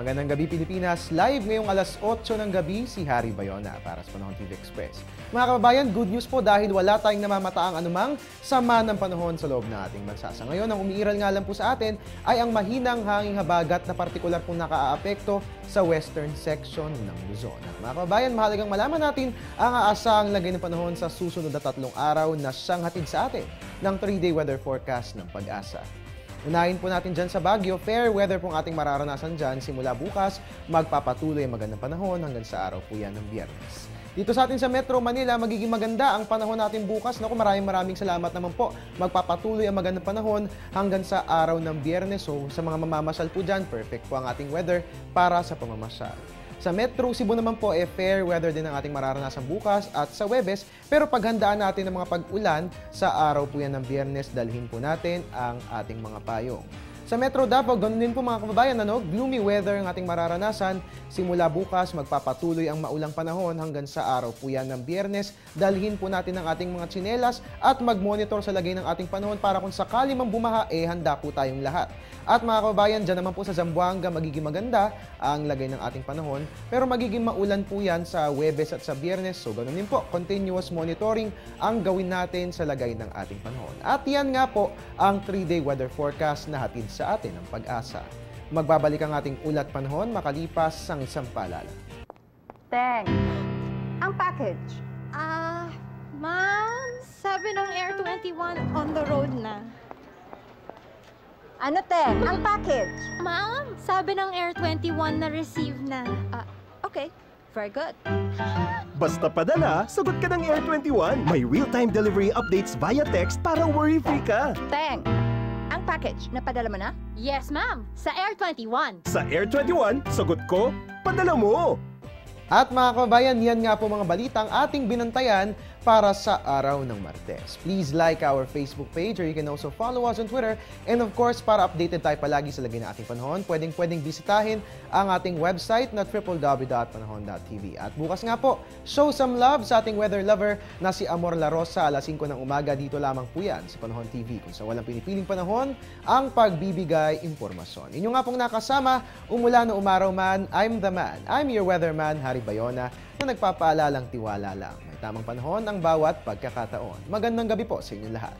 Magandang gabi Pilipinas, live ngayong alas 8 ng gabi si Harry Bayona para sa Panahon TV Express. Mga kababayan, good news po dahil wala tayong namamataang anumang sama ng panahon sa loob ng ating bansa. Sa ngayon, ang umiiral nga lang po sa atin ay ang mahinang hanging habagat na partikular pong nakaaapekto sa western section ng Luzon. Mga kababayan, mahalagang malaman natin ang aasahang lagay ng panahon sa susunod na 3 araw na siyang hatid sa atin ng 3-day weather forecast ng Pag-asa. Unahin po natin dyan sa Baguio, fair weather pong ating mararanasan dyan. Simula bukas, magpapatuloy ang magandang panahon hanggang sa araw po yan ng Biyernes. Dito sa atin sa Metro Manila, magiging maganda ang panahon natin bukas. Naku, maraming salamat naman po. Magpapatuloy ang magandang panahon hanggang sa araw ng Biyernes. So, sa mga mamamasyal po dyan, perfect po ang ating weather para sa pamamasyal. Sa Metro Cebu naman po, fair weather din ang ating mararanasan bukas at sa Huwebes. Pero paghandaan natin ang mga pag-ulan sa araw po yan ng Biyernes, dalhin po natin ang ating mga payong. Sa Metro Davao, ganun din po mga kababayan, gloomy weather ang ating mararanasan. Simula bukas, magpapatuloy ang maulang panahon hanggang sa araw po yan ng Biyernes. Dalhin po natin ang ating mga tsinelas at mag-monitor sa lagay ng ating panahon para kung sakali mang bumaha, handa po tayong lahat. At mga kababayan, dyan naman po sa Zamboanga, magiging maganda ang lagay ng ating panahon. Pero magiging maulan po yan sa Huwebes at sa Biyernes. So ganun din po, continuous monitoring ang gawin natin sa lagay ng ating panahon. At yan nga po ang 3-day weather forecast na hatid sa atin ng Pag-asa. Magbabalik ang ating ulat panahon makalipas ang isang paalala. Teng, ang package. Ma'am, sabi ng Air 21 on the road na. Ano, Teng? Ang package. Ma'am, sabi ng Air 21 na receive na. Okay, very good. Basta padala, sagot ka ng Air 21. May real-time delivery updates via text para worry-free ka. Teng, ang package, napadala mo na? Yes, ma'am, sa Air 21. Sa Air 21, sagot ko, padala mo. At mga kababayan, yan nga po mga balitang ating binantayan para sa araw ng Martes. Please like our Facebook page or you can also follow us on Twitter. And of course, para updated tayo palagi sa lagay ng ating panahon, pwedeng bisitahin ang ating website na www.panahon.tv. At bukas nga po, show some love sa ating weather lover na si Amor La Rosa alas 5 ng umaga. Dito lamang po yan sa Panahon TV, kung sa walang pinipiling panahon ang pagbibigay impormasyon. Inyo nga pong nakasama, umulan o umaraw man, I'm the man. I'm your weatherman, Harry Bayona, na nagpapaalalang tiwala lang. May tamang panahon ang bawat pagkakataon. Magandang gabi po sa inyo lahat.